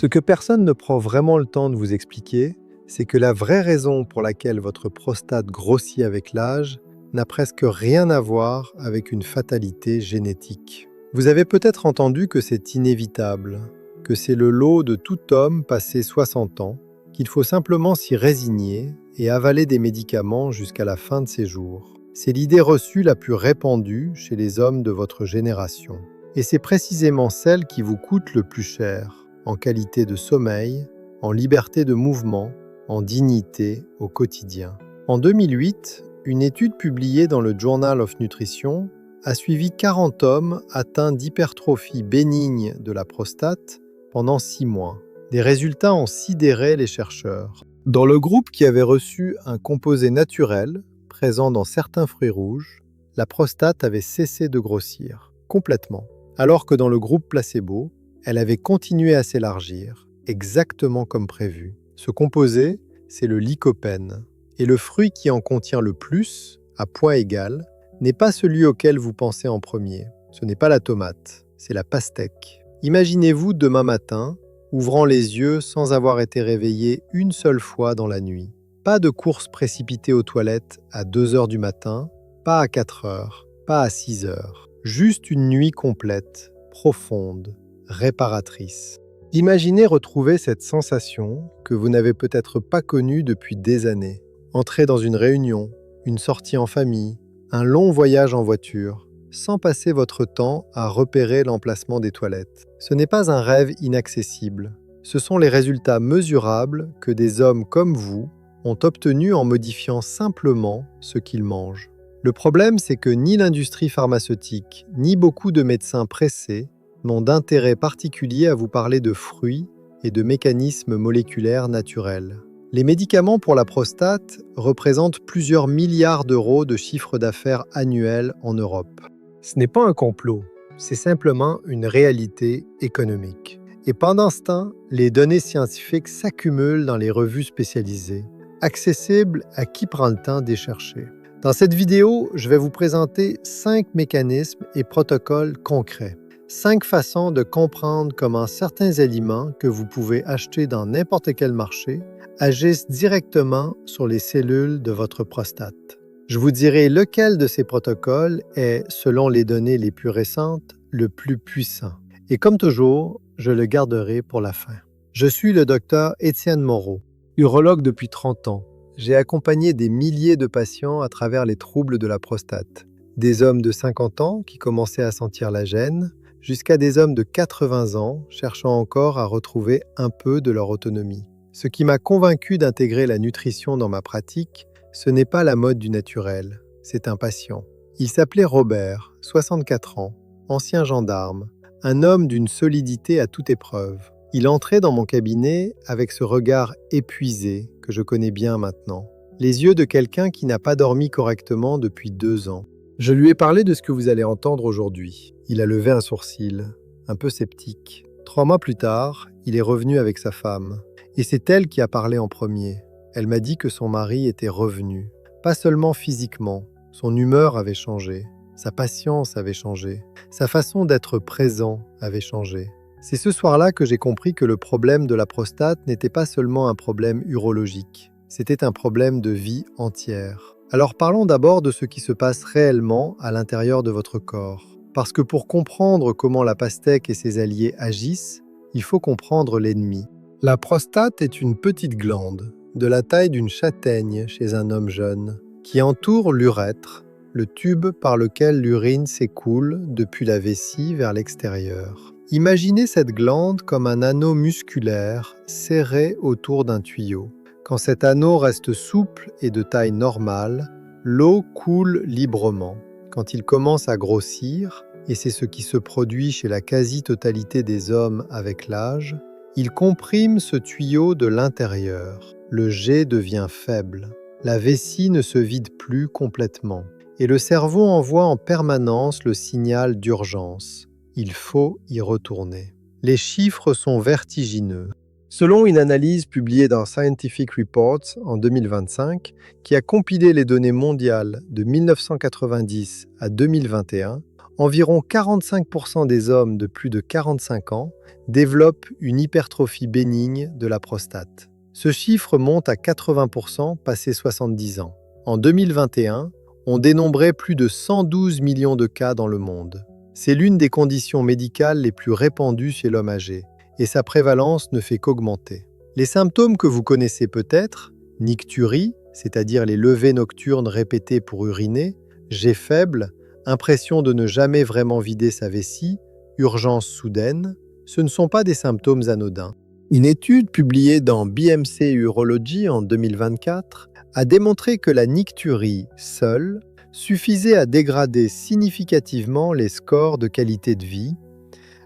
Ce que personne ne prend vraiment le temps de vous expliquer, c'est que la vraie raison pour laquelle votre prostate grossit avec l'âge n'a presque rien à voir avec une fatalité génétique. Vous avez peut-être entendu que c'est inévitable, que c'est le lot de tout homme passé 60 ans, qu'il faut simplement s'y résigner et avaler des médicaments jusqu'à la fin de ses jours. C'est l'idée reçue la plus répandue chez les hommes de votre génération. Et c'est précisément celle qui vous coûte le plus cher, en qualité de sommeil, en liberté de mouvement, en dignité au quotidien. En 2008, une étude publiée dans le Journal of Nutrition a suivi 40 hommes atteints d'hypertrophie bénigne de la prostate pendant 6 mois. Des résultats ont sidéré les chercheurs. Dans le groupe qui avait reçu un composé naturel, présent dans certains fruits rouges, la prostate avait cessé de grossir, complètement. Alors que dans le groupe placebo, elle avait continué à s'élargir, exactement comme prévu. Ce composé, c'est le lycopène. Et le fruit qui en contient le plus, à poids égal, n'est pas celui auquel vous pensez en premier. Ce n'est pas la tomate, c'est la pastèque. Imaginez-vous demain matin, ouvrant les yeux sans avoir été réveillé une seule fois dans la nuit. Pas de course précipitée aux toilettes à 2 heures du matin, pas à 4 heures, pas à 6 heures. Juste une nuit complète, profonde, réparatrice. Imaginez retrouver cette sensation que vous n'avez peut-être pas connue depuis des années. Entrer dans une réunion, une sortie en famille, un long voyage en voiture, sans passer votre temps à repérer l'emplacement des toilettes. Ce n'est pas un rêve inaccessible. Ce sont les résultats mesurables que des hommes comme vous ont obtenus en modifiant simplement ce qu'ils mangent. Le problème, c'est que ni l'industrie pharmaceutique, ni beaucoup de médecins pressés n'ont d'intérêt particulier à vous parler de fruits et de mécanismes moléculaires naturels. Les médicaments pour la prostate représentent plusieurs milliards d'euros de chiffre d'affaires annuel en Europe. Ce n'est pas un complot, c'est simplement une réalité économique. Et pendant ce temps, les données scientifiques s'accumulent dans les revues spécialisées, accessibles à qui prend le temps d'y chercher. Dans cette vidéo, je vais vous présenter 5 mécanismes et protocoles concrets. 5 façons de comprendre comment certains aliments que vous pouvez acheter dans n'importe quel marché agissent directement sur les cellules de votre prostate. Je vous dirai lequel de ces protocoles est, selon les données les plus récentes, le plus puissant. Et comme toujours, je le garderai pour la fin. Je suis le docteur Étienne Moreau, urologue depuis 30 ans. J'ai accompagné des milliers de patients à travers les troubles de la prostate. Des hommes de 50 ans qui commençaient à sentir la gêne, jusqu'à des hommes de 80 ans cherchant encore à retrouver un peu de leur autonomie. Ce qui m'a convaincu d'intégrer la nutrition dans ma pratique, ce n'est pas la mode du naturel, c'est un patient. Il s'appelait Robert, 64 ans, ancien gendarme, un homme d'une solidité à toute épreuve. Il entrait dans mon cabinet avec ce regard épuisé que je connais bien maintenant, les yeux de quelqu'un qui n'a pas dormi correctement depuis 2 ans. Je lui ai parlé de ce que vous allez entendre aujourd'hui. Il a levé un sourcil, un peu sceptique. 3 mois plus tard, il est revenu avec sa femme. Et c'est elle qui a parlé en premier. Elle m'a dit que son mari était revenu. Pas seulement physiquement, son humeur avait changé, sa patience avait changé, sa façon d'être présent avait changé. C'est ce soir-là que j'ai compris que le problème de la prostate n'était pas seulement un problème urologique, c'était un problème de vie entière. Alors parlons d'abord de ce qui se passe réellement à l'intérieur de votre corps. Parce que pour comprendre comment la pastèque et ses alliés agissent, il faut comprendre l'ennemi. La prostate est une petite glande, de la taille d'une châtaigne chez un homme jeune, qui entoure l'urètre, le tube par lequel l'urine s'écoule depuis la vessie vers l'extérieur. Imaginez cette glande comme un anneau musculaire serré autour d'un tuyau. Quand cet anneau reste souple et de taille normale, l'eau coule librement. Quand il commence à grossir, et c'est ce qui se produit chez la quasi-totalité des hommes avec l'âge, il comprime ce tuyau de l'intérieur. Le jet devient faible. La vessie ne se vide plus complètement. Et le cerveau envoie en permanence le signal d'urgence. Il faut y retourner. Les chiffres sont vertigineux. Selon une analyse publiée dans Scientific Reports en 2025, qui a compilé les données mondiales de 1990 à 2021, Environ 45% des hommes de plus de 45 ans développent une hypertrophie bénigne de la prostate. Ce chiffre monte à 80% passé 70 ans. En 2021, on dénombrait plus de 112 millions de cas dans le monde. C'est l'une des conditions médicales les plus répandues chez l'homme âgé, et sa prévalence ne fait qu'augmenter. Les symptômes que vous connaissez peut-être, nicturie, c'est-à-dire les levées nocturnes répétées pour uriner, jet faible, impression de ne jamais vraiment vider sa vessie, urgence soudaine, ce ne sont pas des symptômes anodins. Une étude publiée dans BMC Urology en 2024 a démontré que la nicturie seule suffisait à dégrader significativement les scores de qualité de vie,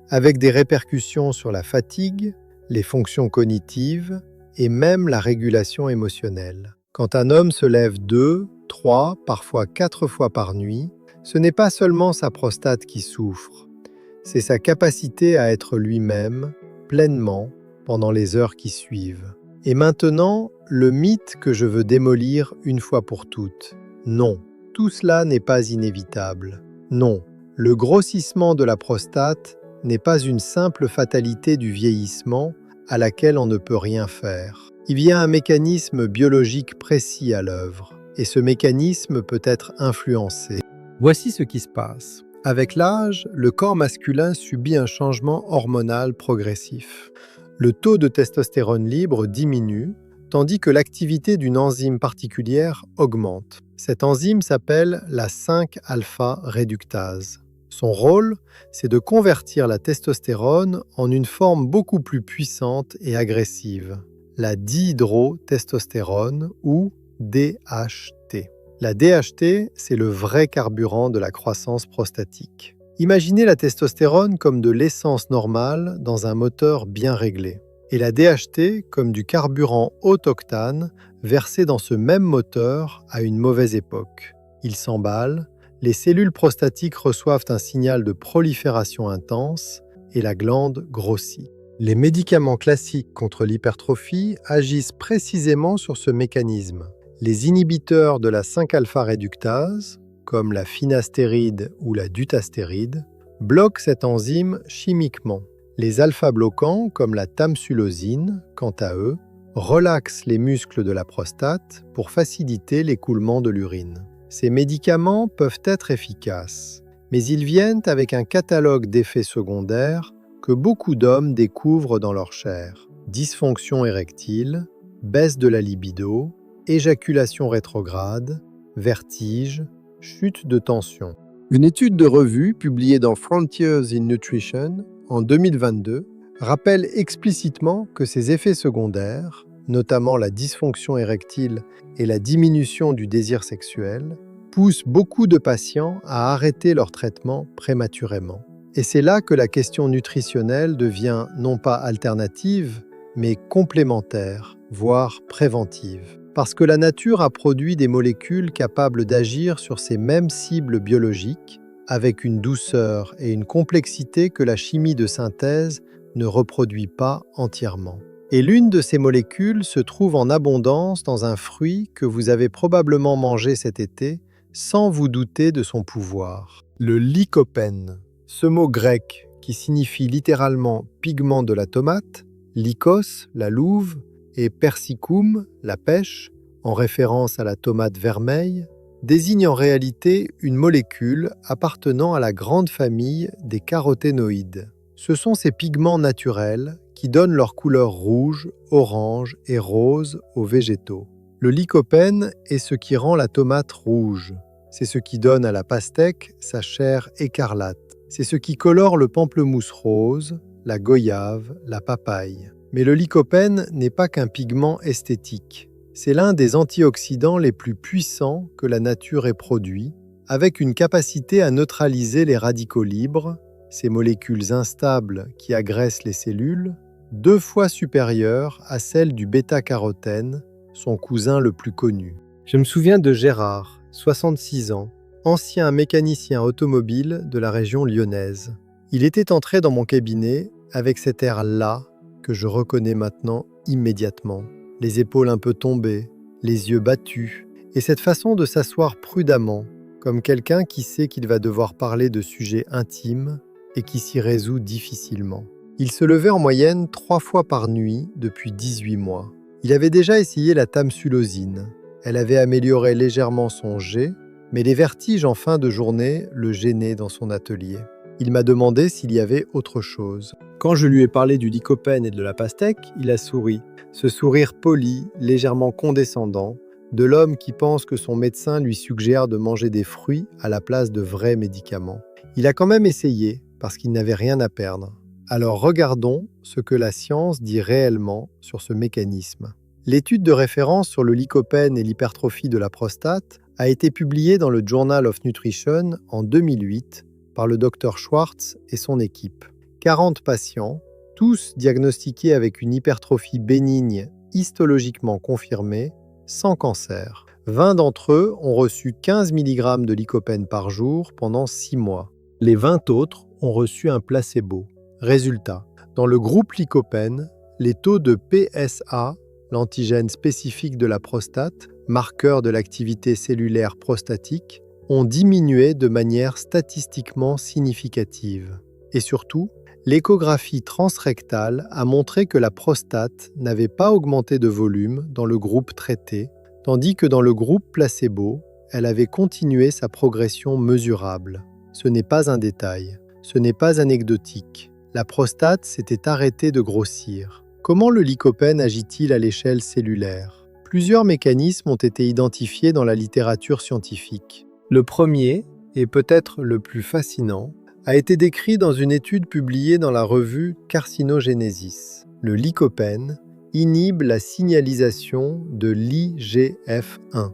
avec des répercussions sur la fatigue, les fonctions cognitives et même la régulation émotionnelle. Quand un homme se lève 2, 3, parfois 4 fois par nuit, ce n'est pas seulement sa prostate qui souffre, c'est sa capacité à être lui-même, pleinement, pendant les heures qui suivent. Et maintenant, le mythe que je veux démolir une fois pour toutes. Non, tout cela n'est pas inévitable. Non, le grossissement de la prostate n'est pas une simple fatalité du vieillissement à laquelle on ne peut rien faire. Il y a un mécanisme biologique précis à l'œuvre, et ce mécanisme peut être influencé. Voici ce qui se passe. Avec l'âge, le corps masculin subit un changement hormonal progressif. Le taux de testostérone libre diminue, tandis que l'activité d'une enzyme particulière augmente. Cette enzyme s'appelle la 5-alpha-réductase. Son rôle, c'est de convertir la testostérone en une forme beaucoup plus puissante et agressive, la dihydrotestostérone ou DHT. La DHT, c'est le vrai carburant de la croissance prostatique. Imaginez la testostérone comme de l'essence normale dans un moteur bien réglé, et la DHT comme du carburant haut octane versé dans ce même moteur à une mauvaise époque. Il s'emballe, les cellules prostatiques reçoivent un signal de prolifération intense et la glande grossit. Les médicaments classiques contre l'hypertrophie agissent précisément sur ce mécanisme. Les inhibiteurs de la 5-alpha-réductase, comme la finastéride ou la dutastéride, bloquent cette enzyme chimiquement. Les alpha-bloquants, comme la tamsulosine, quant à eux, relaxent les muscles de la prostate pour faciliter l'écoulement de l'urine. Ces médicaments peuvent être efficaces, mais ils viennent avec un catalogue d'effets secondaires que beaucoup d'hommes découvrent dans leur chair. Dysfonction érectile, baisse de la libido, éjaculation rétrograde, vertige, chute de tension. Une étude de revue publiée dans Frontiers in Nutrition en 2022 rappelle explicitement que ces effets secondaires, notamment la dysfonction érectile et la diminution du désir sexuel, poussent beaucoup de patients à arrêter leur traitement prématurément. Et c'est là que la question nutritionnelle devient non pas alternative, mais complémentaire, voire préventive. Parce que la nature a produit des molécules capables d'agir sur ces mêmes cibles biologiques, avec une douceur et une complexité que la chimie de synthèse ne reproduit pas entièrement. Et l'une de ces molécules se trouve en abondance dans un fruit que vous avez probablement mangé cet été sans vous douter de son pouvoir. Le lycopène. Ce mot grec, qui signifie littéralement pigment de la tomate, lycos, la louve, et persicum, la pêche, en référence à la tomate vermeille, désigne en réalité une molécule appartenant à la grande famille des caroténoïdes. Ce sont ces pigments naturels qui donnent leur couleur rouge, orange et rose aux végétaux. Le lycopène est ce qui rend la tomate rouge. C'est ce qui donne à la pastèque sa chair écarlate. C'est ce qui colore le pamplemousse rose, la goyave, la papaye. Mais le lycopène n'est pas qu'un pigment esthétique. C'est l'un des antioxydants les plus puissants que la nature ait produit, avec une capacité à neutraliser les radicaux libres, ces molécules instables qui agressent les cellules, 2 fois supérieure à celle du bêta-carotène, son cousin le plus connu. Je me souviens de Gérard, 66 ans, ancien mécanicien automobile de la région lyonnaise. Il était entré dans mon cabinet avec cet air-là que je reconnais maintenant immédiatement, les épaules un peu tombées, les yeux battus, et cette façon de s'asseoir prudemment, comme quelqu'un qui sait qu'il va devoir parler de sujets intimes et qui s'y résout difficilement. Il se levait en moyenne 3 fois par nuit depuis 18 mois. Il avait déjà essayé la tamsulosine. Elle avait amélioré légèrement son jet, mais les vertiges en fin de journée le gênaient dans son atelier. Il m'a demandé s'il y avait autre chose. Quand je lui ai parlé du lycopène et de la pastèque, il a souri. Ce sourire poli, légèrement condescendant, de l'homme qui pense que son médecin lui suggère de manger des fruits à la place de vrais médicaments. Il a quand même essayé, parce qu'il n'avait rien à perdre. Alors regardons ce que la science dit réellement sur ce mécanisme. L'étude de référence sur le lycopène et l'hypertrophie de la prostate a été publiée dans le Journal of Nutrition en 2008 par le Dr Schwartz et son équipe. 40 patients, tous diagnostiqués avec une hypertrophie bénigne histologiquement confirmée, sans cancer. 20 d'entre eux ont reçu 15 mg de lycopène par jour pendant 6 mois. Les 20 autres ont reçu un placebo. Résultat, dans le groupe lycopène, les taux de PSA, l'antigène spécifique de la prostate, marqueur de l'activité cellulaire prostatique, ont diminué de manière statistiquement significative. Et surtout, l'échographie transrectale a montré que la prostate n'avait pas augmenté de volume dans le groupe traité, tandis que dans le groupe placebo, elle avait continué sa progression mesurable. Ce n'est pas un détail, ce n'est pas anecdotique. La prostate s'était arrêtée de grossir. Comment le lycopène agit-il à l'échelle cellulaire ? Plusieurs mécanismes ont été identifiés dans la littérature scientifique. Le premier, et peut-être le plus fascinant, a été décrit dans une étude publiée dans la revue Carcinogenesis. Le lycopène inhibe la signalisation de l'IGF-1,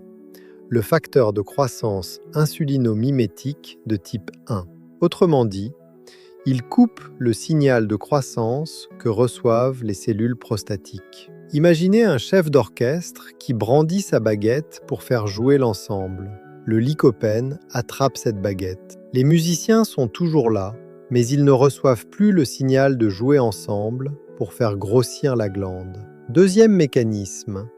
le facteur de croissance insulino-mimétique de type 1. Autrement dit, il coupe le signal de croissance que reçoivent les cellules prostatiques. Imaginez un chef d'orchestre qui brandit sa baguette pour faire jouer l'ensemble. Le lycopène attrape cette baguette. Les musiciens sont toujours là, mais ils ne reçoivent plus le signal de jouer ensemble pour faire grossir la glande. Deuxième mécanisme.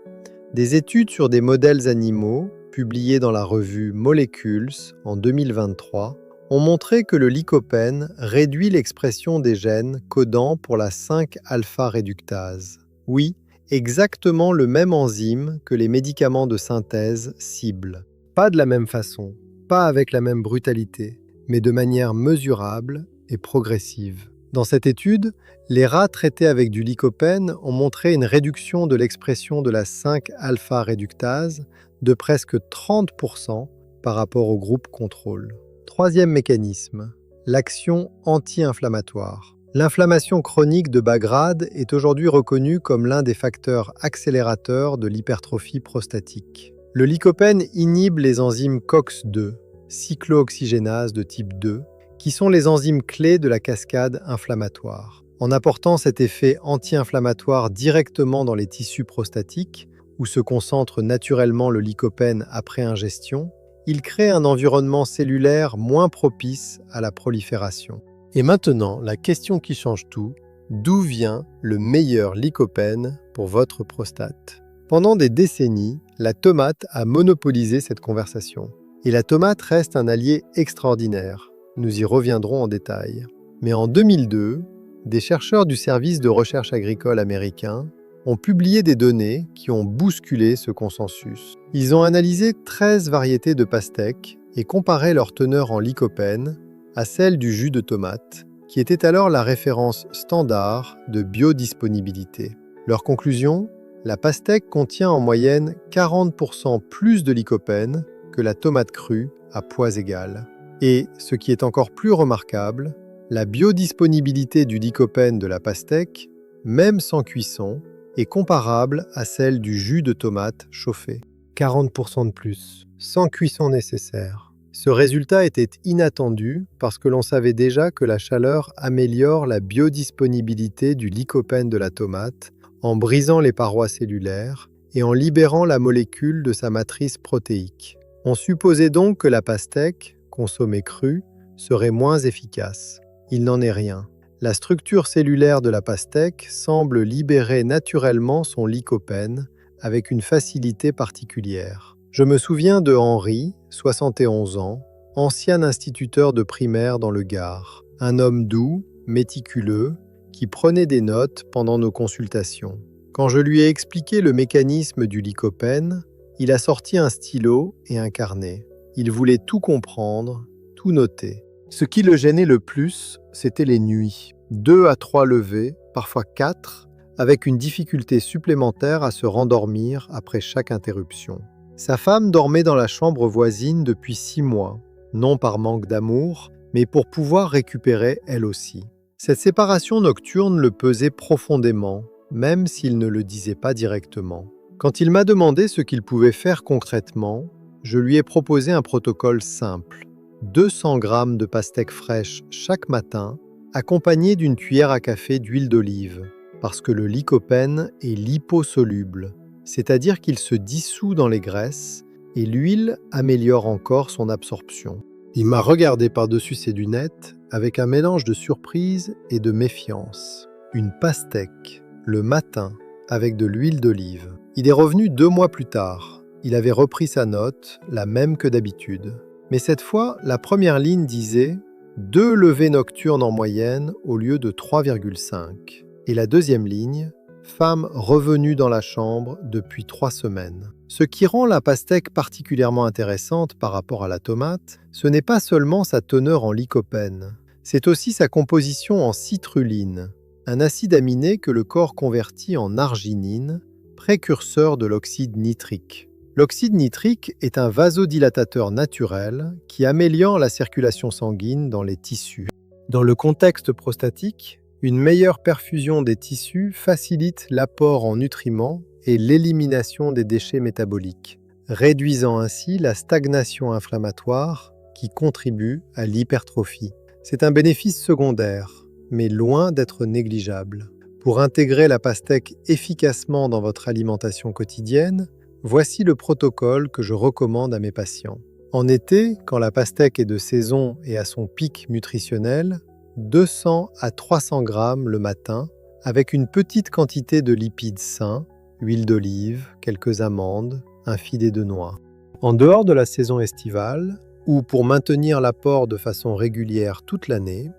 Des études sur des modèles animaux, publiées dans la revue Molecules en 2023, ont montré que le lycopène réduit l'expression des gènes codant pour la 5-alpha-réductase. Oui, exactement le même enzyme que les médicaments de synthèse ciblent. Pas de la même façon, pas avec la même brutalité, mais de manière mesurable et progressive. Dans cette étude, les rats traités avec du lycopène ont montré une réduction de l'expression de la 5-alpha-réductase de presque 30% par rapport au groupe contrôle. Troisième mécanisme, l'action anti-inflammatoire. L'inflammation chronique de bas grade est aujourd'hui reconnue comme l'un des facteurs accélérateurs de l'hypertrophie prostatique. Le lycopène inhibe les enzymes COX-2, cyclooxygénase de type 2, qui sont les enzymes clés de la cascade inflammatoire. En apportant cet effet anti-inflammatoire directement dans les tissus prostatiques, où se concentre naturellement le lycopène après ingestion, il crée un environnement cellulaire moins propice à la prolifération. Et maintenant, la question qui change tout, d'où vient le meilleur lycopène pour votre prostate ? Pendant des décennies, la tomate a monopolisé cette conversation. Et la tomate reste un allié extraordinaire. Nous y reviendrons en détail. Mais en 2002, des chercheurs du service de recherche agricole américain ont publié des données qui ont bousculé ce consensus. Ils ont analysé 13 variétés de pastèques et comparé leur teneur en lycopène à celle du jus de tomate, qui était alors la référence standard de biodisponibilité. Leur conclusion ? La pastèque contient en moyenne 40% plus de lycopène que la tomate crue à poids égal. Et, ce qui est encore plus remarquable, la biodisponibilité du lycopène de la pastèque, même sans cuisson, est comparable à celle du jus de tomate chauffé. 40% de plus, sans cuisson nécessaire. Ce résultat était inattendu parce que l'on savait déjà que la chaleur améliore la biodisponibilité du lycopène de la tomate en brisant les parois cellulaires et en libérant la molécule de sa matrice protéique. On supposait donc que la pastèque, consommée crue, serait moins efficace. Il n'en est rien. La structure cellulaire de la pastèque semble libérer naturellement son lycopène avec une facilité particulière. Je me souviens de Henri, 71 ans, ancien instituteur de primaire dans le Gard, un homme doux, méticuleux, qui prenait des notes pendant nos consultations. Quand je lui ai expliqué le mécanisme du lycopène, il a sorti un stylo et un carnet. Il voulait tout comprendre, tout noter. Ce qui le gênait le plus, c'était les nuits. 2 à 3 levées, parfois 4, avec une difficulté supplémentaire à se rendormir après chaque interruption. Sa femme dormait dans la chambre voisine depuis 6 mois, non par manque d'amour, mais pour pouvoir récupérer elle aussi. Cette séparation nocturne le pesait profondément, même s'il ne le disait pas directement. Quand il m'a demandé ce qu'il pouvait faire concrètement, je lui ai proposé un protocole simple. 200 grammes de pastèque fraîche chaque matin, accompagné d'une cuillère à café d'huile d'olive, parce que le lycopène est liposoluble, c'est-à-dire qu'il se dissout dans les graisses et l'huile améliore encore son absorption. Il m'a regardé par-dessus ses lunettes avec un mélange de surprise et de méfiance. Une pastèque, le matin, avec de l'huile d'olive. Il est revenu 2 mois plus tard. Il avait repris sa note, la même que d'habitude. Mais cette fois, la première ligne disait 2 levées nocturnes en moyenne au lieu de 3,5. Et la deuxième ligne, femme revenue dans la chambre depuis 3 semaines. Ce qui rend la pastèque particulièrement intéressante par rapport à la tomate, ce n'est pas seulement sa teneur en lycopène, c'est aussi sa composition en citruline, un acide aminé que le corps convertit en arginine, précurseur de l'oxyde nitrique. L'oxyde nitrique est un vasodilatateur naturel qui améliore la circulation sanguine dans les tissus. Dans le contexte prostatique, une meilleure perfusion des tissus facilite l'apport en nutriments et l'élimination des déchets métaboliques, réduisant ainsi la stagnation inflammatoire qui contribue à l'hypertrophie. C'est un bénéfice secondaire, mais loin d'être négligeable. Pour intégrer la pastèque efficacement dans votre alimentation quotidienne, voici le protocole que je recommande à mes patients. En été, quand la pastèque est de saison et à son pic nutritionnel, 200 à 300 grammes le matin, avec une petite quantité de lipides sains, huile d'olive, quelques amandes, un filet de noix. En dehors de la saison estivale, ou pour maintenir l'apport de façon régulière toute l'année,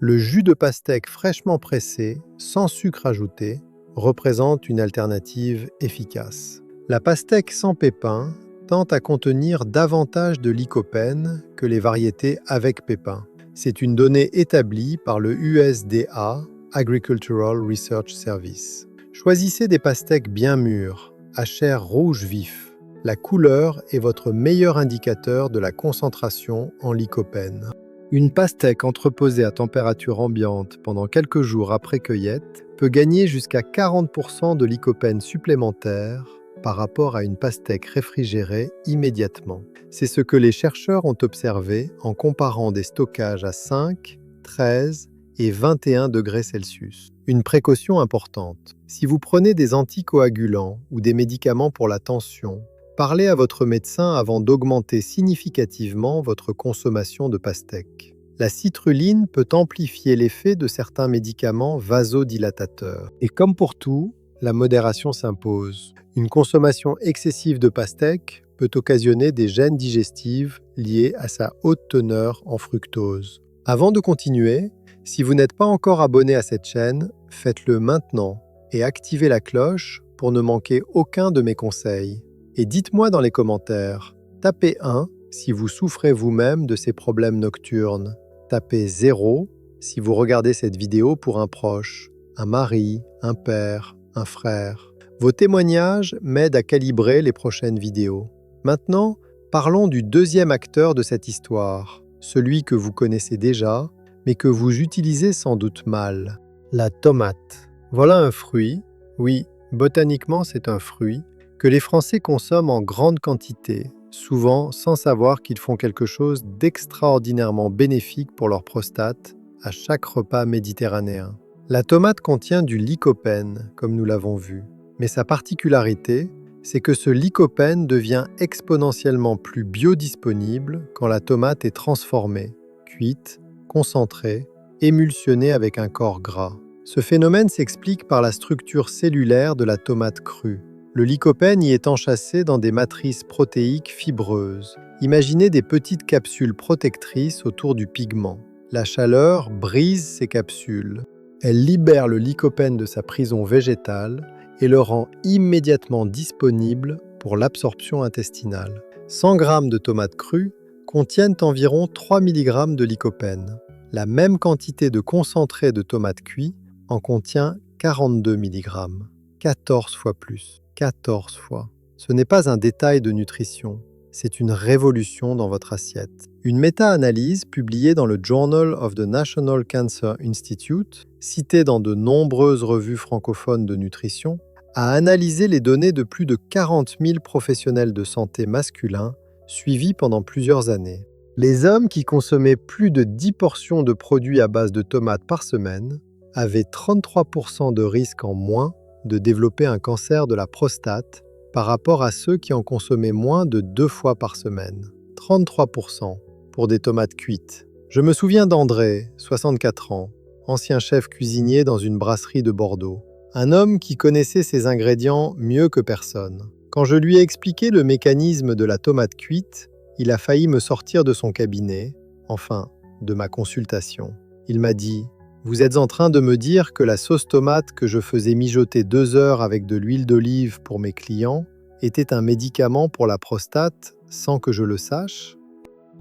le jus de pastèque fraîchement pressé, sans sucre ajouté, représente une alternative efficace. La pastèque sans pépins tend à contenir davantage de lycopène que les variétés avec pépins. C'est une donnée établie par le USDA, Agricultural Research Service. Choisissez des pastèques bien mûres, à chair rouge vif. La couleur est votre meilleur indicateur de la concentration en lycopène. Une pastèque entreposée à température ambiante pendant quelques jours après cueillette peut gagner jusqu'à 40% de lycopène supplémentaire par rapport à une pastèque réfrigérée immédiatement. C'est ce que les chercheurs ont observé en comparant des stockages à 5, 13 et 21 degrés Celsius. Une précaution importante. Si vous prenez des anticoagulants ou des médicaments pour la tension, parlez à votre médecin avant d'augmenter significativement votre consommation de pastèque. La citruline peut amplifier l'effet de certains médicaments vasodilatateurs. Et comme pour tout, la modération s'impose. Une consommation excessive de pastèque peut occasionner des gênes digestives liées à sa haute teneur en fructose. Avant de continuer, si vous n'êtes pas encore abonné à cette chaîne, faites-le maintenant et activez la cloche pour ne manquer aucun de mes conseils. Et dites-moi dans les commentaires, tapez 1 si vous souffrez vous-même de ces problèmes nocturnes. Tapez 0 si vous regardez cette vidéo pour un proche, un mari, un père, un frère. Vos témoignages m'aident à calibrer les prochaines vidéos. Maintenant, parlons du deuxième acteur de cette histoire, celui que vous connaissez déjà, mais que vous utilisez sans doute mal. La tomate. Voilà un fruit, oui, botaniquement c'est un fruit, que les Français consomment en grande quantité, souvent sans savoir qu'ils font quelque chose d'extraordinairement bénéfique pour leur prostate à chaque repas méditerranéen. La tomate contient du lycopène, comme nous l'avons vu, mais sa particularité, c'est que ce lycopène devient exponentiellement plus biodisponible quand la tomate est transformée, cuite, concentrée, émulsionnée avec un corps gras. Ce phénomène s'explique par la structure cellulaire de la tomate crue. Le lycopène y est enchâssé dans des matrices protéiques fibreuses. Imaginez des petites capsules protectrices autour du pigment. La chaleur brise ces capsules. Elle libère le lycopène de sa prison végétale et le rend immédiatement disponible pour l'absorption intestinale. 100 g de tomates crues contiennent environ 3 mg de lycopène. La même quantité de concentré de tomates cuites en contient 42 mg. 14 fois plus. 14 fois. Ce n'est pas un détail de nutrition, c'est une révolution dans votre assiette. Une méta-analyse publiée dans le Journal of the National Cancer Institute, citée dans de nombreuses revues francophones de nutrition, a analysé les données de plus de 40 000 professionnels de santé masculins suivis pendant plusieurs années. Les hommes qui consommaient plus de 10 portions de produits à base de tomates par semaine avaient 33% de risque en moins de développer un cancer de la prostate par rapport à ceux qui en consommaient moins de 2 fois par semaine. 33% pour des tomates cuites. Je me souviens d'André, 64 ans, ancien chef cuisinier dans une brasserie de Bordeaux. Un homme qui connaissait ses ingrédients mieux que personne. Quand je lui ai expliqué le mécanisme de la tomate cuite, il a failli me sortir de son cabinet, enfin, de ma consultation. Il m'a dit: « Vous êtes en train de me dire que la sauce tomate que je faisais mijoter 2 heures avec de l'huile d'olive pour mes clients était un médicament pour la prostate sans que je le sache ?»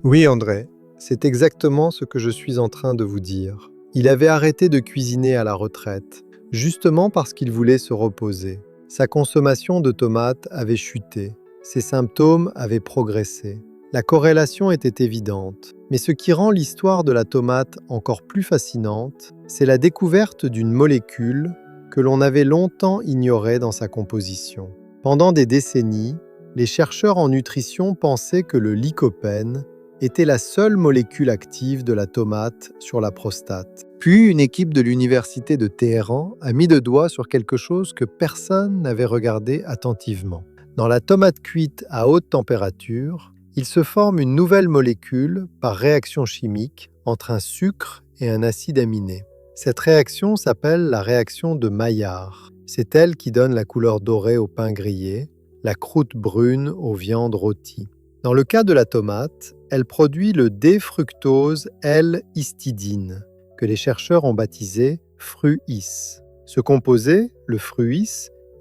Oui, André, c'est exactement ce que je suis en train de vous dire. Il avait arrêté de cuisiner à la retraite, justement parce qu'il voulait se reposer. Sa consommation de tomates avait chuté, ses symptômes avaient progressé. La corrélation était évidente, mais ce qui rend l'histoire de la tomate encore plus fascinante, c'est la découverte d'une molécule que l'on avait longtemps ignorée dans sa composition. Pendant des décennies, les chercheurs en nutrition pensaient que le lycopène était la seule molécule active de la tomate sur la prostate. Puis une équipe de l'université de Téhéran a mis le doigt sur quelque chose que personne n'avait regardé attentivement. Dans la tomate cuite à haute température, il se forme une nouvelle molécule par réaction chimique entre un sucre et un acide aminé. Cette réaction s'appelle la réaction de Maillard. C'est elle qui donne la couleur dorée au pain grillé, la croûte brune aux viandes rôties. Dans le cas de la tomate, elle produit le D-fructose L-histidine, que les chercheurs ont baptisé fruis. Ce composé, le fruis,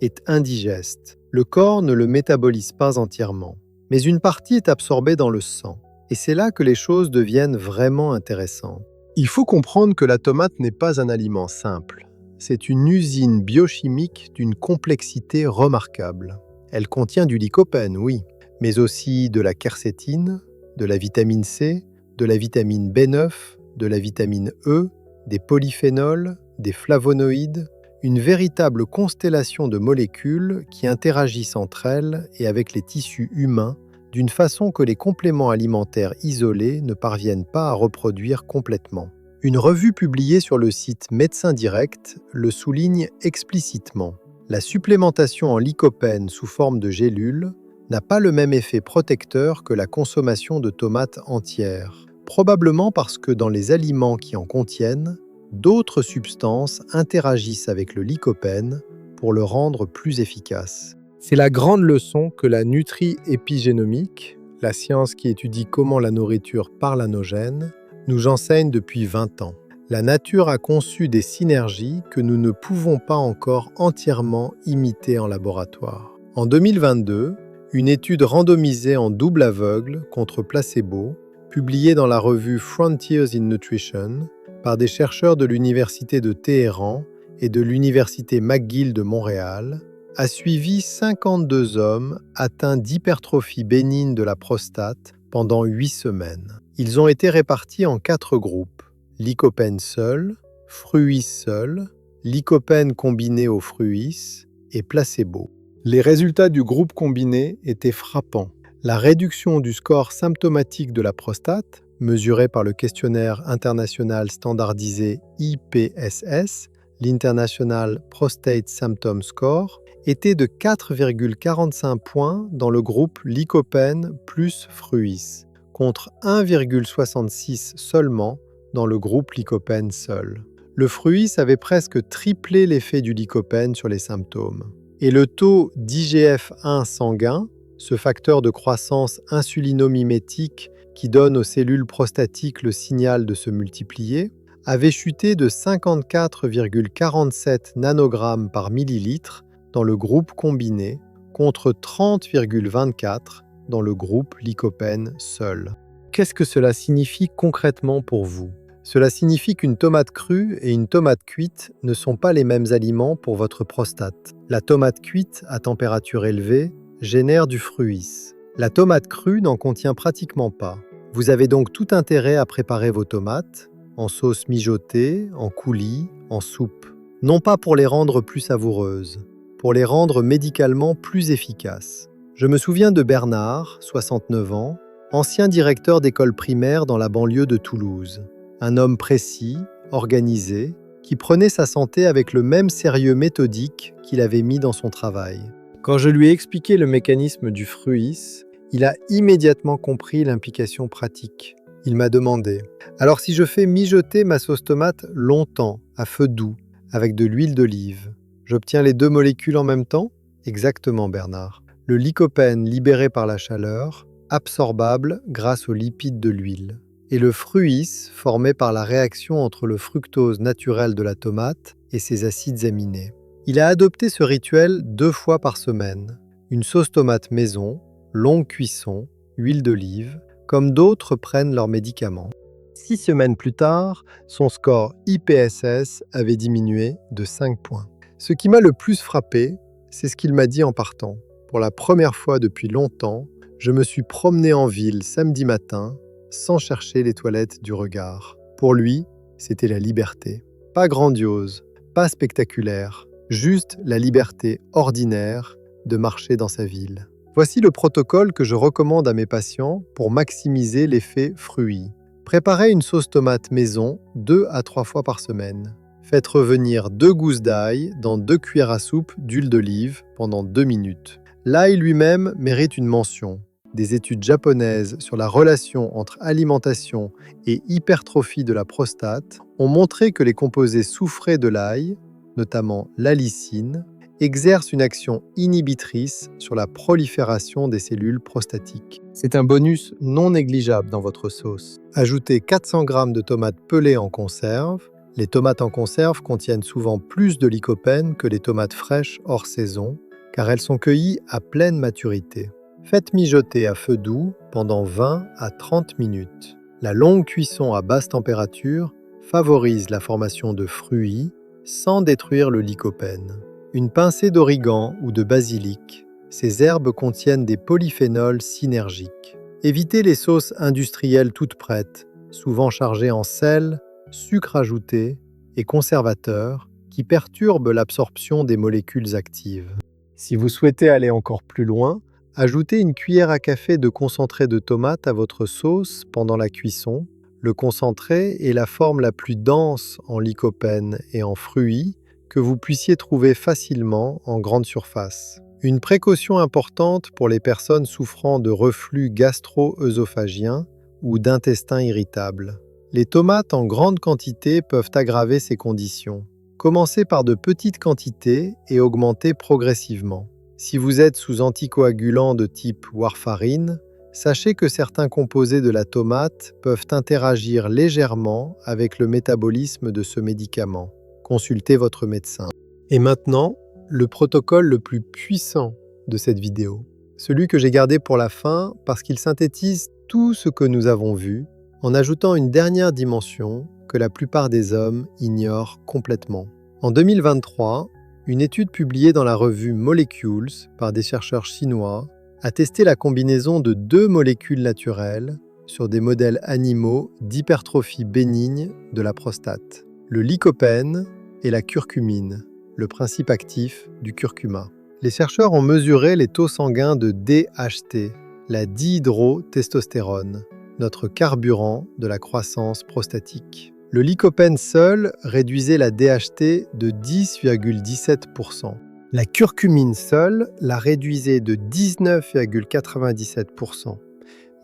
est indigeste. Le corps ne le métabolise pas entièrement. Mais une partie est absorbée dans le sang. Et c'est là que les choses deviennent vraiment intéressantes. Il faut comprendre que la tomate n'est pas un aliment simple. C'est une usine biochimique d'une complexité remarquable. Elle contient du lycopène, oui, mais aussi de la quercétine, de la vitamine C, de la vitamine B9, de la vitamine E, des polyphénols, des flavonoïdes, une véritable constellation de molécules qui interagissent entre elles et avec les tissus humains d'une façon que les compléments alimentaires isolés ne parviennent pas à reproduire complètement. Une revue publiée sur le site Médecin Direct le souligne explicitement. La supplémentation en lycopène sous forme de gélules n'a pas le même effet protecteur que la consommation de tomates entières, probablement parce que dans les aliments qui en contiennent, d'autres substances interagissent avec le lycopène pour le rendre plus efficace. C'est la grande leçon que la nutri-épigénomique, la science qui étudie comment la nourriture parle à nos gènes, nous enseigne depuis 20 ans. La nature a conçu des synergies que nous ne pouvons pas encore entièrement imiter en laboratoire. En 2022, une étude randomisée en double aveugle contre placebo, publiée dans la revue Frontiers in Nutrition, par des chercheurs de l'Université de Téhéran et de l'Université McGill de Montréal, a suivi 52 hommes atteints d'hypertrophie bénigne de la prostate pendant 8 semaines. Ils ont été répartis en 4 groupes: lycopène seul, fruis seul, lycopène combiné au fruis et placebo. Les résultats du groupe combiné étaient frappants. La réduction du score symptomatique de la prostate, mesuré par le questionnaire international standardisé IPSS, l'International Prostate Symptom Score, était de 4,45 points dans le groupe lycopène plus fruis, contre 1,66 seulement dans le groupe lycopène seul. Le fruis avait presque triplé l'effet du lycopène sur les symptômes. Et le taux d'IGF-1 sanguin, ce facteur de croissance insulino-mimétique qui donne aux cellules prostatiques le signal de se multiplier, avait chuté de 54,47 nanogrammes par millilitre dans le groupe combiné contre 30,24 dans le groupe lycopène seul. Qu'est-ce que cela signifie concrètement pour vous ? Cela signifie qu'une tomate crue et une tomate cuite ne sont pas les mêmes aliments pour votre prostate. La tomate cuite à température élevée génère du fruit. La tomate crue n'en contient pratiquement pas. Vous avez donc tout intérêt à préparer vos tomates en sauce mijotée, en coulis, en soupe. Non pas pour les rendre plus savoureuses, pour les rendre médicalement plus efficaces. Je me souviens de Bernard, 69 ans, ancien directeur d'école primaire dans la banlieue de Toulouse. Un homme précis, organisé, qui prenait sa santé avec le même sérieux méthodique qu'il avait mis dans son travail. Quand je lui ai expliqué le mécanisme du fruit, il a immédiatement compris l'implication pratique. Il m'a demandé « Alors si je fais mijoter ma sauce tomate longtemps, à feu doux, avec de l'huile d'olive, j'obtiens les deux molécules en même temps ?» Exactement, Bernard. Le lycopène libéré par la chaleur, absorbable grâce aux lipides de l'huile, et le fruit formé par la réaction entre le fructose naturel de la tomate et ses acides aminés. Il a adopté ce rituel 2 fois par semaine. Une sauce tomate maison, longue cuisson, huile d'olive, comme d'autres prennent leurs médicaments. 6 semaines plus tard, son score IPSS avait diminué de 5 points. Ce qui m'a le plus frappé, c'est ce qu'il m'a dit en partant. Pour la première fois depuis longtemps, je me suis promené en ville samedi matin sans chercher les toilettes du regard. Pour lui, c'était la liberté. Pas grandiose, pas spectaculaire, juste la liberté ordinaire de marcher dans sa ville. Voici le protocole que je recommande à mes patients pour maximiser l'effet fruit. Préparez une sauce tomate maison 2 à 3 fois par semaine. Faites revenir 2 gousses d'ail dans 2 cuillères à soupe d'huile d'olive pendant 2 minutes. L'ail lui-même mérite une mention. Des études japonaises sur la relation entre alimentation et hypertrophie de la prostate ont montré que les composés soufrés de l'ail, notamment l'allicine, exercent une action inhibitrice sur la prolifération des cellules prostatiques. C'est un bonus non négligeable dans votre sauce. Ajoutez 400 g de tomates pelées en conserve. Les tomates en conserve contiennent souvent plus de lycopène que les tomates fraîches hors saison, car elles sont cueillies à pleine maturité. Faites mijoter à feu doux pendant 20 à 30 minutes. La longue cuisson à basse température favorise la formation de fruits sans détruire le lycopène. Une pincée d'origan ou de basilic. Ces herbes contiennent des polyphénols synergiques. Évitez les sauces industrielles toutes prêtes, souvent chargées en sel, sucre ajouté et conservateurs qui perturbent l'absorption des molécules actives. Si vous souhaitez aller encore plus loin, ajoutez une cuillère à café de concentré de tomate à votre sauce pendant la cuisson. Le concentré est la forme la plus dense en lycopène et en fruits que vous puissiez trouver facilement en grande surface. Une précaution importante pour les personnes souffrant de reflux gastro-œsophagien ou d'intestin irritable. Les tomates en grande quantité peuvent aggraver ces conditions. Commencez par de petites quantités et augmentez progressivement. Si vous êtes sous anticoagulants de type warfarine, sachez que certains composés de la tomate peuvent interagir légèrement avec le métabolisme de ce médicament. Consultez votre médecin. Et maintenant, le protocole le plus puissant de cette vidéo. Celui que j'ai gardé pour la fin parce qu'il synthétise tout ce que nous avons vu en ajoutant une dernière dimension que la plupart des hommes ignorent complètement. En 2023, une étude publiée dans la revue Molecules par des chercheurs chinois a testé la combinaison de 2 molécules naturelles sur des modèles animaux d'hypertrophie bénigne de la prostate, le lycopène et la curcumine, le principe actif du curcuma. Les chercheurs ont mesuré les taux sanguins de DHT, la dihydrotestostérone, notre carburant de la croissance prostatique. Le lycopène seul réduisait la DHT de 10,17%. La curcumine seule la réduisait de 19,97%.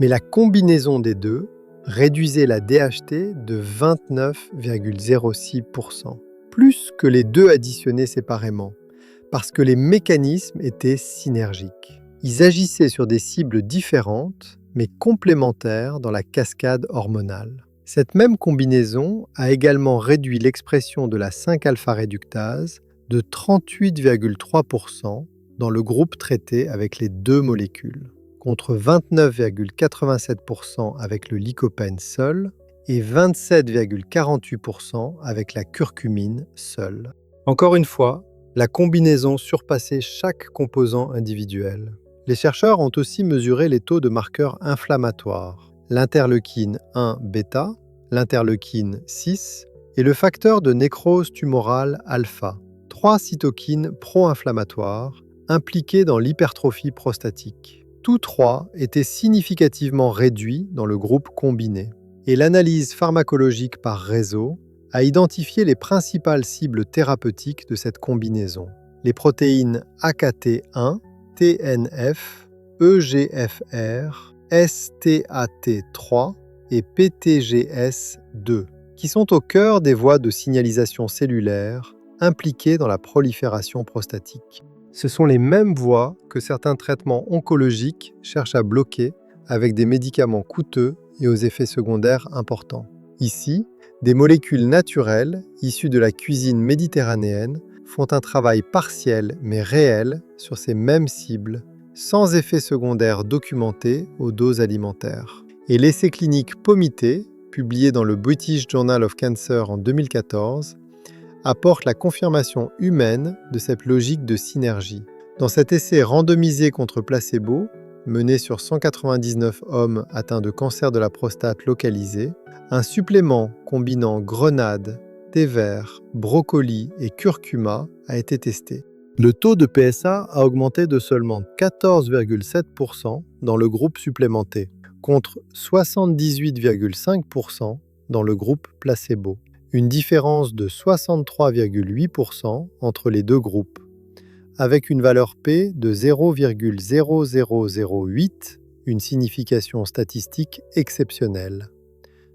Mais la combinaison des deux réduisait la DHT de 29,06%. Plus que les deux additionnés séparément. Parce que les mécanismes étaient synergiques. Ils agissaient sur des cibles différentes, mais complémentaires dans la cascade hormonale. Cette même combinaison a également réduit l'expression de la 5-alpha-réductase de 38,3% dans le groupe traité avec les deux molécules, contre 29,87% avec le lycopène seul et 27,48% avec la curcumine seule. Encore une fois, la combinaison surpassait chaque composant individuel. Les chercheurs ont aussi mesuré les taux de marqueurs inflammatoires, l'interleukine 1 bêta, l'interleukine 6 et le facteur de nécrose tumorale alpha, 3 cytokines pro-inflammatoires impliquées dans l'hypertrophie prostatique. Tous trois étaient significativement réduits dans le groupe combiné. Et l'analyse pharmacologique par réseau a identifié les principales cibles thérapeutiques de cette combinaison. Les protéines AKT1, TNF, EGFR, STAT3 et PTGS2, qui sont au cœur des voies de signalisation cellulaire impliquées dans la prolifération prostatique. Ce sont les mêmes voies que certains traitements oncologiques cherchent à bloquer avec des médicaments coûteux et aux effets secondaires importants. Ici, des molécules naturelles issues de la cuisine méditerranéenne font un travail partiel mais réel sur ces mêmes cibles, sans effets secondaires documentés aux doses alimentaires. Et l'essai clinique POMITE, publié dans le British Journal of Cancer en 2014, apporte la confirmation humaine de cette logique de synergie. Dans cet essai randomisé contre placebo, mené sur 199 hommes atteints de cancer de la prostate localisé, un supplément combinant grenade, thé vert, brocoli et curcuma a été testé. Le taux de PSA a augmenté de seulement 14,7% dans le groupe supplémenté, contre 78,5% dans le groupe placebo. Une différence de 63,8% entre les deux groupes, avec une valeur P de 0,0008, une signification statistique exceptionnelle.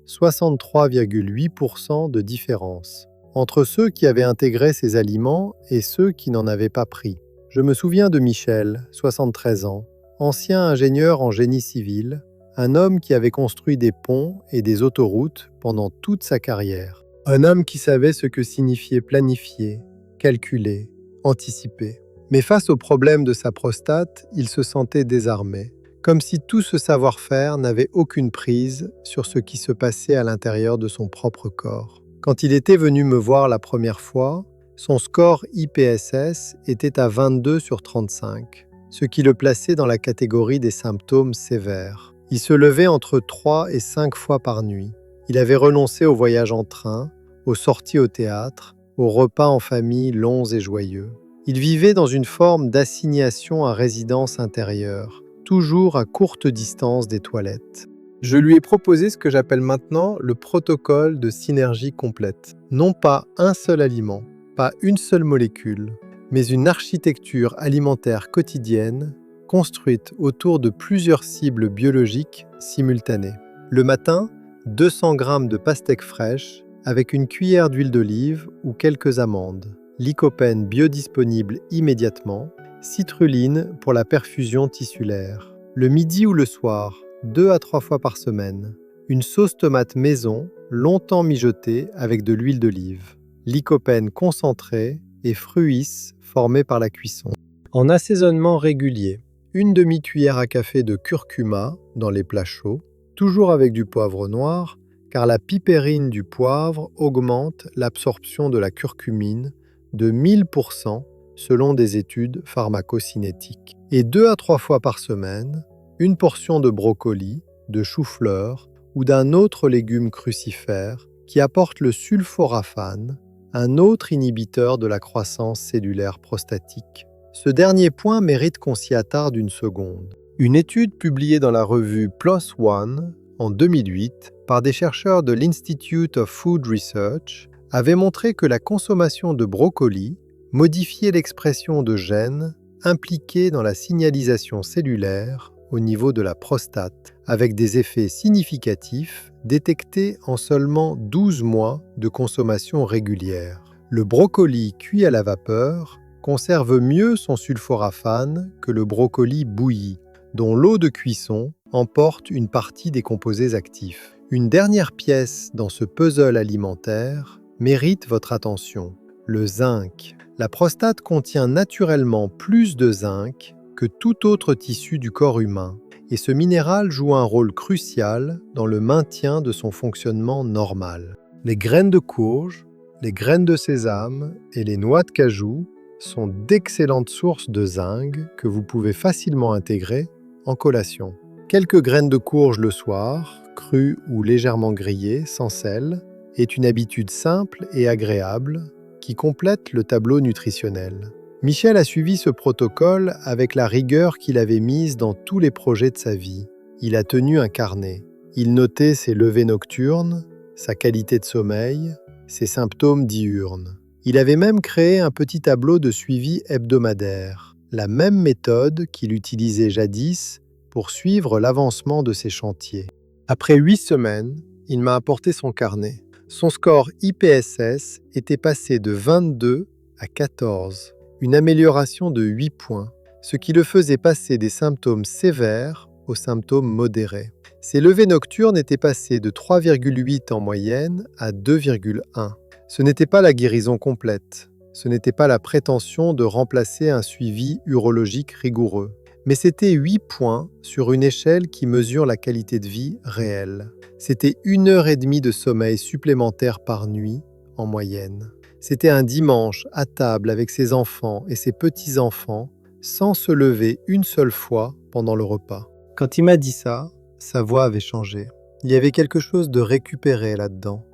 63,8% de différence entre ceux qui avaient intégré ces aliments et ceux qui n'en avaient pas pris. Je me souviens de Michel, 73 ans, ancien ingénieur en génie civil, un homme qui avait construit des ponts et des autoroutes pendant toute sa carrière. Un homme qui savait ce que signifiait planifier, calculer, anticiper. Mais face au problème de sa prostate, il se sentait désarmé, comme si tout ce savoir-faire n'avait aucune prise sur ce qui se passait à l'intérieur de son propre corps. Quand il était venu me voir la première fois, son score IPSS était à 22 sur 35, ce qui le plaçait dans la catégorie des symptômes sévères. Il se levait entre 3 et 5 fois par nuit. Il avait renoncé aux voyages en train, aux sorties au théâtre, aux repas en famille longs et joyeux. Il vivait dans une forme d'assignation à résidence intérieure, toujours à courte distance des toilettes. Je lui ai proposé ce que j'appelle maintenant le protocole de synergie complète. Non pas un seul aliment, pas une seule molécule, mais une architecture alimentaire quotidienne construite autour de plusieurs cibles biologiques simultanées. Le matin, 200 g de pastèque fraîche avec une cuillère d'huile d'olive ou quelques amandes. Lycopène biodisponible immédiatement, citruline pour la perfusion tissulaire. Le midi ou le soir, 2 à 3 fois par semaine. Une sauce tomate maison, longtemps mijotée avec de l'huile d'olive. Lycopène concentré et fruits formés par la cuisson. En assaisonnement régulier, une demi-cuillère à café de curcuma dans les plats chauds, toujours avec du poivre noir, car la pipérine du poivre augmente l'absorption de la curcumine de 1000% selon des études pharmacocinétiques. Et 2 à 3 fois par semaine, une portion de brocoli, de chou-fleur ou d'un autre légume crucifère qui apporte le sulforaphane, un autre inhibiteur de la croissance cellulaire prostatique. Ce dernier point mérite qu'on s'y attarde une seconde. Une étude publiée dans la revue PLOS ONE en 2008 par des chercheurs de l'Institute of Food Research avait montré que la consommation de brocoli modifiait l'expression de gènes impliqués dans la signalisation cellulaire au niveau de la prostate, avec des effets significatifs détectés en seulement 12 mois de consommation régulière. Le brocoli cuit à la vapeur conserve mieux son sulforaphane que le brocoli bouilli, dont l'eau de cuisson emporte une partie des composés actifs. Une dernière pièce dans ce puzzle alimentaire mérite votre attention, le zinc. La prostate contient naturellement plus de zinc que tout autre tissu du corps humain, et ce minéral joue un rôle crucial dans le maintien de son fonctionnement normal. Les graines de courge, les graines de sésame et les noix de cajou sont d'excellentes sources de zinc que vous pouvez facilement intégrer en collation. Quelques graines de courge le soir, crues ou légèrement grillées, sans sel, est une habitude simple et agréable qui complète le tableau nutritionnel. Michel a suivi ce protocole avec la rigueur qu'il avait mise dans tous les projets de sa vie. Il a tenu un carnet. Il notait ses levées nocturnes, sa qualité de sommeil, ses symptômes diurnes. Il avait même créé un petit tableau de suivi hebdomadaire, la même méthode qu'il utilisait jadis pour suivre l'avancement de ses chantiers. Après 8 semaines, il m'a apporté son carnet. Son score IPSS était passé de 22 à 14, une amélioration de 8 points, ce qui le faisait passer des symptômes sévères aux symptômes modérés. Ses levées nocturnes étaient passées de 3,8 en moyenne à 2,1. Ce n'était pas la guérison complète, ce n'était pas la prétention de remplacer un suivi urologique rigoureux, mais c'était 8 points sur une échelle qui mesure la qualité de vie réelle. C'était 1h30 de sommeil supplémentaire par nuit en moyenne. C'était un dimanche à table avec ses enfants et ses petits-enfants sans se lever une seule fois pendant le repas. Quand il m'a dit ça, sa voix avait changé. Il y avait quelque chose de récupéré là-dedans.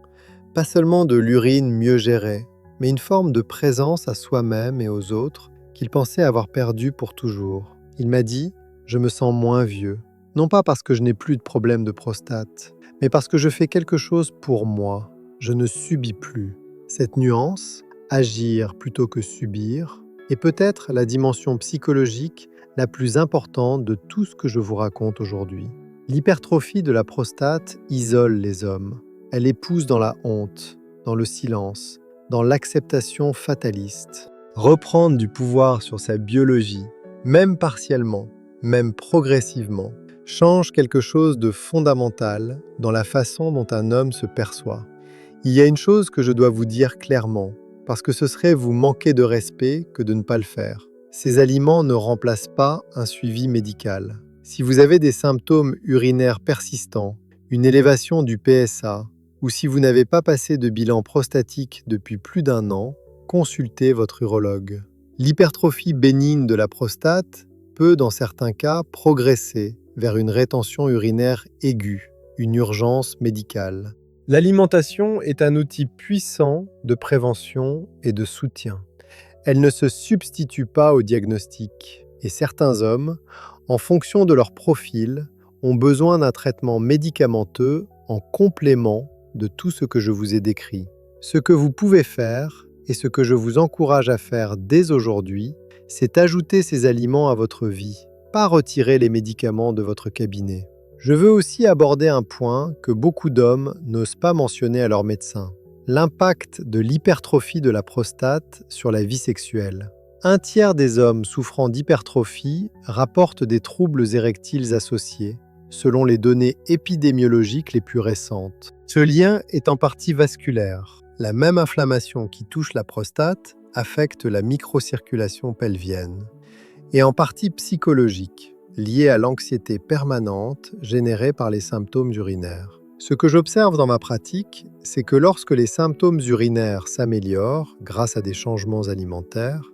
Pas seulement de l'urine mieux gérée, mais une forme de présence à soi-même et aux autres qu'il pensait avoir perdue pour toujours. Il m'a dit « Je me sens moins vieux ». Non pas parce que je n'ai plus de problème de prostate, mais parce que je fais quelque chose pour moi. Je ne subis plus. Cette nuance, agir plutôt que subir, est peut-être la dimension psychologique la plus importante de tout ce que je vous raconte aujourd'hui. L'hypertrophie de la prostate isole les hommes. Elle les pousse dans la honte, dans le silence, dans l'acceptation fataliste. Reprendre du pouvoir sur sa biologie, même partiellement, même progressivement, change quelque chose de fondamental dans la façon dont un homme se perçoit. Il y a une chose que je dois vous dire clairement, parce que ce serait vous manquer de respect que de ne pas le faire. Ces aliments ne remplacent pas un suivi médical. Si vous avez des symptômes urinaires persistants, une élévation du PSA, ou si vous n'avez pas passé de bilan prostatique depuis plus d'1 an, consultez votre urologue. L'hypertrophie bénigne de la prostate peut, dans certains cas, progresser vers une rétention urinaire aiguë, une urgence médicale. L'alimentation est un outil puissant de prévention et de soutien. Elle ne se substitue pas au diagnostic, et certains hommes, en fonction de leur profil, ont besoin d'un traitement médicamenteux en complément de tout ce que je vous ai décrit. Ce que vous pouvez faire, et ce que je vous encourage à faire dès aujourd'hui, c'est ajouter ces aliments à votre vie, pas retirer les médicaments de votre cabinet. Je veux aussi aborder un point que beaucoup d'hommes n'osent pas mentionner à leur médecin, l'impact de l'hypertrophie de la prostate sur la vie sexuelle. 1/3 des hommes souffrant d'hypertrophie rapportent des troubles érectiles associés, selon les données épidémiologiques les plus récentes. Ce lien est en partie vasculaire. La même inflammation qui touche la prostate affecte la microcirculation pelvienne, et en partie psychologique, liée à l'anxiété permanente générée par les symptômes urinaires. Ce que j'observe dans ma pratique, c'est que lorsque les symptômes urinaires s'améliorent grâce à des changements alimentaires,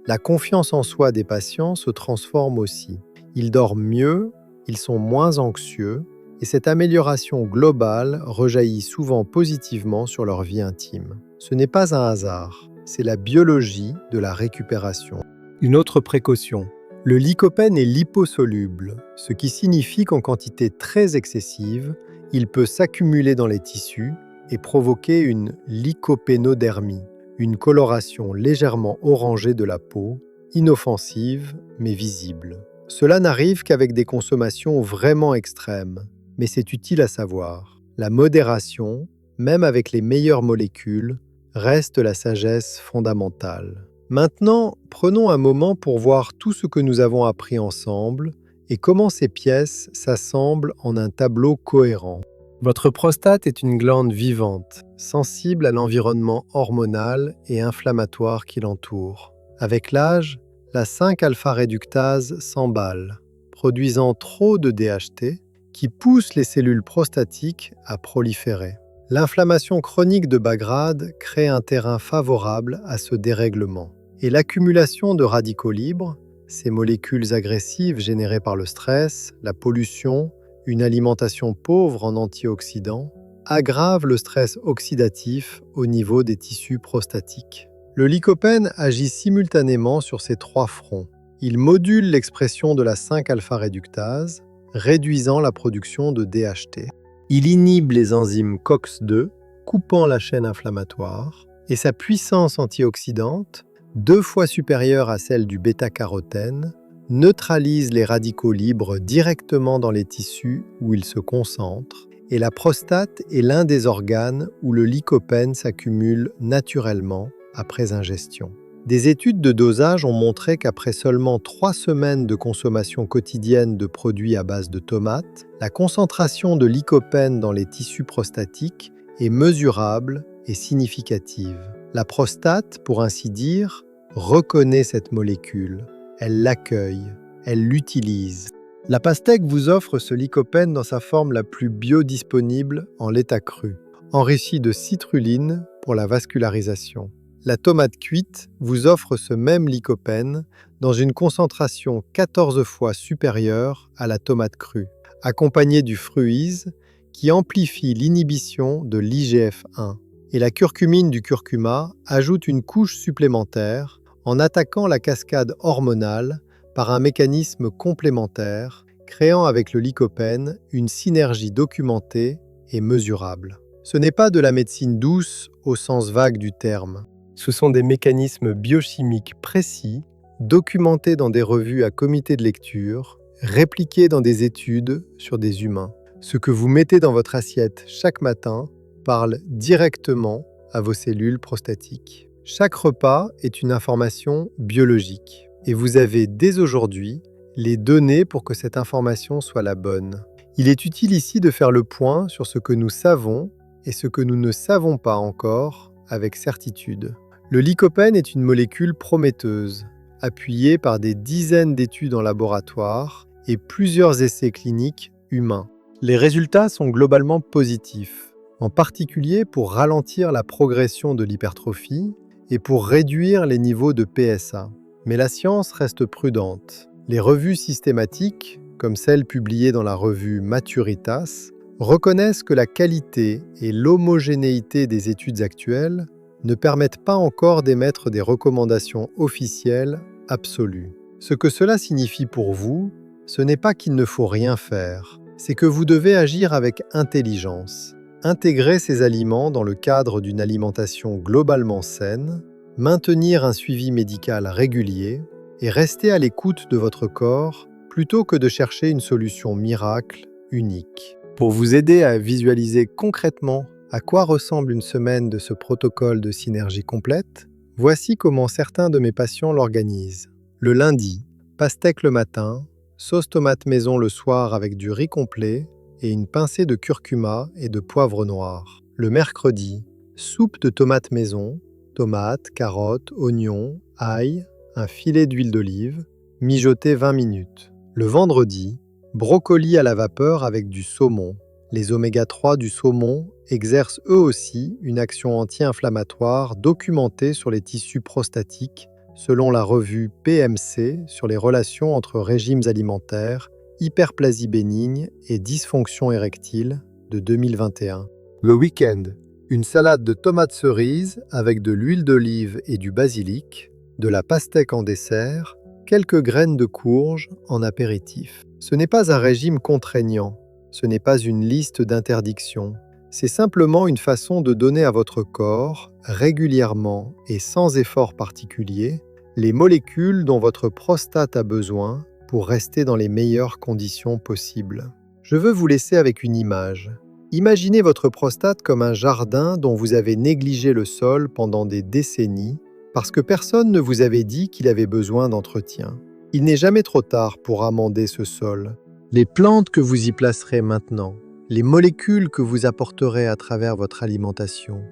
la confiance en soi des patients se transforme aussi. Ils dorment mieux, ils sont moins anxieux, et cette amélioration globale rejaillit souvent positivement sur leur vie intime. Ce n'est pas un hasard, c'est la biologie de la récupération. Une autre précaution. Le lycopène est liposoluble, ce qui signifie qu'en quantité très excessive, il peut s'accumuler dans les tissus et provoquer une lycopénodermie, une coloration légèrement orangée de la peau, inoffensive mais visible. Cela n'arrive qu'avec des consommations vraiment extrêmes, mais c'est utile à savoir. La modération, même avec les meilleures molécules, reste la sagesse fondamentale. Maintenant, prenons un moment pour voir tout ce que nous avons appris ensemble et comment ces pièces s'assemblent en un tableau cohérent. Votre prostate est une glande vivante, sensible à l'environnement hormonal et inflammatoire qui l'entoure. Avec l'âge, la 5-alpha-réductase s'emballe, produisant trop de DHT qui pousse les cellules prostatiques à proliférer. L'inflammation chronique de bas grade crée un terrain favorable à ce dérèglement. Et l'accumulation de radicaux libres, ces molécules agressives générées par le stress, la pollution, une alimentation pauvre en antioxydants, aggrave le stress oxydatif au niveau des tissus prostatiques. Le lycopène agit simultanément sur ces trois fronts. Il module l'expression de la 5-alpha-réductase, réduisant la production de DHT. Il inhibe les enzymes COX-2, coupant la chaîne inflammatoire, et sa puissance antioxydante, 2 fois supérieure à celle du bêta-carotène, neutralise les radicaux libres directement dans les tissus où ils se concentrent, et la prostate est l'un des organes où le lycopène s'accumule naturellement après ingestion. Des études de dosage ont montré qu'après seulement 3 semaines de consommation quotidienne de produits à base de tomates, la concentration de lycopène dans les tissus prostatiques est mesurable et significative. La prostate, pour ainsi dire, reconnaît cette molécule, elle l'accueille, elle l'utilise. La pastèque vous offre ce lycopène dans sa forme la plus biodisponible en l'état cru, enrichi de citrulline pour la vascularisation. La tomate cuite vous offre ce même lycopène dans une concentration 14 fois supérieure à la tomate crue, accompagnée du fruise qui amplifie l'inhibition de l'IGF-1. Et la curcumine du curcuma ajoute une couche supplémentaire en attaquant la cascade hormonale par un mécanisme complémentaire, créant avec le lycopène une synergie documentée et mesurable. Ce n'est pas de la médecine douce au sens vague du terme. Ce sont des mécanismes biochimiques précis, documentés dans des revues à comité de lecture, répliqués dans des études sur des humains. Ce que vous mettez dans votre assiette chaque matin parle directement à vos cellules prostatiques. Chaque repas est une information biologique et vous avez dès aujourd'hui les données pour que cette information soit la bonne. Il est utile ici de faire le point sur ce que nous savons et ce que nous ne savons pas encore avec certitude. Le lycopène est une molécule prometteuse, appuyée par des dizaines d'études en laboratoire et plusieurs essais cliniques humains. Les résultats sont globalement positifs, en particulier pour ralentir la progression de l'hypertrophie et pour réduire les niveaux de PSA. Mais la science reste prudente. Les revues systématiques, comme celle publiée dans la revue Maturitas, reconnaissent que la qualité et l'homogénéité des études actuelles ne permettent pas encore d'émettre des recommandations officielles absolues. Ce que cela signifie pour vous, ce n'est pas qu'il ne faut rien faire, c'est que vous devez agir avec intelligence. Intégrer ces aliments dans le cadre d'une alimentation globalement saine, maintenir un suivi médical régulier et rester à l'écoute de votre corps plutôt que de chercher une solution miracle unique. Pour vous aider à visualiser concrètement à quoi ressemble une semaine de ce protocole de synergie complète, voici comment certains de mes patients l'organisent. Le lundi, pastèque le matin, sauce tomate maison le soir avec du riz complet et une pincée de curcuma et de poivre noir. Le mercredi, soupe de tomates maison, tomates, carottes, oignons, ail, un filet d'huile d'olive, mijoté 20 minutes. Le vendredi, brocoli à la vapeur avec du saumon. Les oméga 3 du saumon exercent eux aussi une action anti-inflammatoire documentée sur les tissus prostatiques selon la revue PMC sur les relations entre régimes alimentaires, hyperplasie bénigne et dysfonction érectile de 2021. Le week-end, une salade de tomates cerises avec de l'huile d'olive et du basilic, de la pastèque en dessert, quelques graines de courge en apéritif. Ce n'est pas un régime contraignant, ce n'est pas une liste d'interdictions, c'est simplement une façon de donner à votre corps, régulièrement et sans effort particulier, les molécules dont votre prostate a besoin pour rester dans les meilleures conditions possibles. Je veux vous laisser avec une image. Imaginez votre prostate comme un jardin dont vous avez négligé le sol pendant des décennies parce que personne ne vous avait dit qu'il avait besoin d'entretien. Il n'est jamais trop tard pour amender ce sol. Les plantes que vous y placerez maintenant, les molécules que vous apporterez à travers votre alimentation,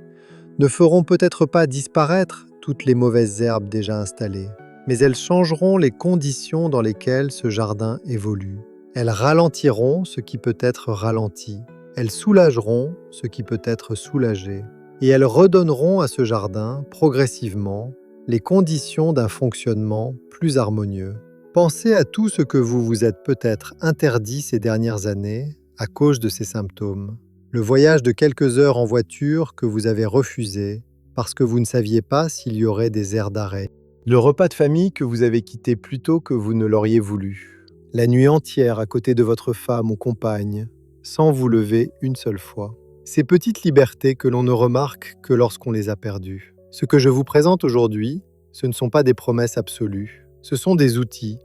ne feront peut-être pas disparaître toutes les mauvaises herbes déjà installées, mais elles changeront les conditions dans lesquelles ce jardin évolue. Elles ralentiront ce qui peut être ralenti. Elles soulageront ce qui peut être soulagé. Et elles redonneront à ce jardin, progressivement, les conditions d'un fonctionnement plus harmonieux. Pensez à tout ce que vous vous êtes peut-être interdit ces dernières années à cause de ces symptômes. Le voyage de quelques heures en voiture que vous avez refusé parce que vous ne saviez pas s'il y aurait des aires d'arrêt. Le repas de famille que vous avez quitté plus tôt que vous ne l'auriez voulu. La nuit entière à côté de votre femme ou compagne, sans vous lever une seule fois. Ces petites libertés que l'on ne remarque que lorsqu'on les a perdues. Ce que je vous présente aujourd'hui, ce ne sont pas des promesses absolues. Ce sont des outils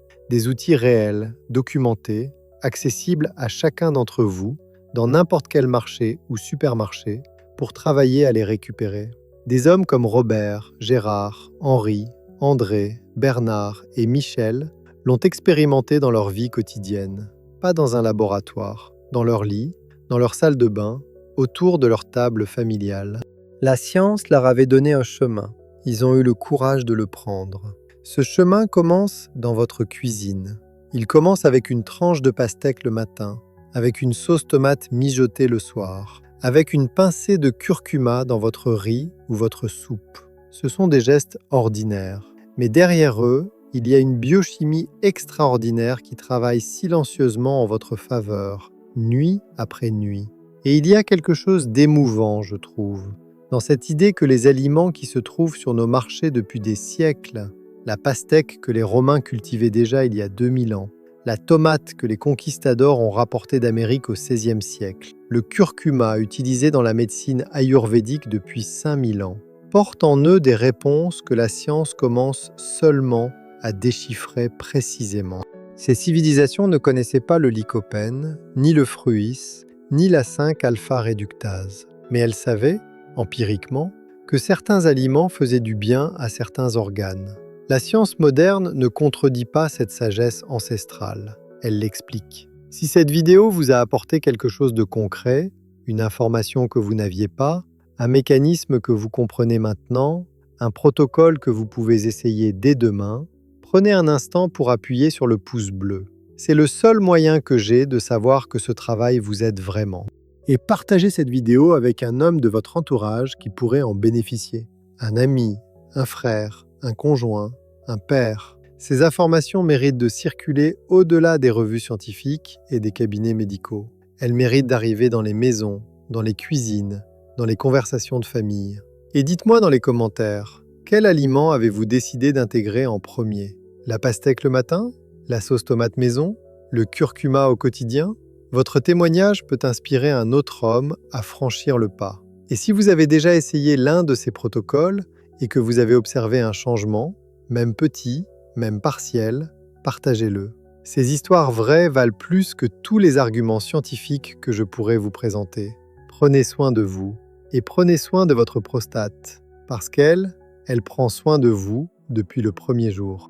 réels, documentés, accessibles à chacun d'entre vous, dans n'importe quel marché ou supermarché, pour travailler à les récupérer. Des hommes comme Robert, Gérard, Henri, André, Bernard et Michel l'ont expérimenté dans leur vie quotidienne. Pas dans un laboratoire, dans leur lit, dans leur salle de bain, autour de leur table familiale. La science leur avait donné un chemin. Ils ont eu le courage de le prendre. Ce chemin commence dans votre cuisine. Il commence avec une tranche de pastèque le matin, avec une sauce tomate mijotée le soir, avec une pincée de curcuma dans votre riz ou votre soupe. Ce sont des gestes ordinaires. Mais derrière eux, il y a une biochimie extraordinaire qui travaille silencieusement en votre faveur, nuit après nuit. Et il y a quelque chose d'émouvant, je trouve, dans cette idée que les aliments qui se trouvent sur nos marchés depuis des siècles, la pastèque que les Romains cultivaient déjà il y a 2000 ans, la tomate que les conquistadors ont rapportée d'Amérique au XVIe siècle, le curcuma utilisé dans la médecine ayurvédique depuis 5000 ans, portent en eux des réponses que la science commence seulement à déchiffrer précisément. Ces civilisations ne connaissaient pas le lycopène, ni le fruit, ni la 5-alpha-réductase. Mais elles savaient, empiriquement, que certains aliments faisaient du bien à certains organes. La science moderne ne contredit pas cette sagesse ancestrale, elle l'explique. Si cette vidéo vous a apporté quelque chose de concret, une information que vous n'aviez pas, un mécanisme que vous comprenez maintenant, un protocole que vous pouvez essayer dès demain, prenez un instant pour appuyer sur le pouce bleu. C'est le seul moyen que j'ai de savoir que ce travail vous aide vraiment. Et partagez cette vidéo avec un homme de votre entourage qui pourrait en bénéficier. Un ami, un frère, un conjoint, un père. Ces informations méritent de circuler au-delà des revues scientifiques et des cabinets médicaux. Elles méritent d'arriver dans les maisons, dans les cuisines, dans les conversations de famille. Et dites-moi dans les commentaires, quel aliment avez-vous décidé d'intégrer en premier? La pastèque le matin? La sauce tomate maison? Le curcuma au quotidien? Votre témoignage peut inspirer un autre homme à franchir le pas. Et si vous avez déjà essayé l'un de ces protocoles et que vous avez observé un changement, même petit, même partiel, partagez-le. Ces histoires vraies valent plus que tous les arguments scientifiques que je pourrais vous présenter. Prenez soin de vous et prenez soin de votre prostate, parce qu'elle prend soin de vous depuis le premier jour.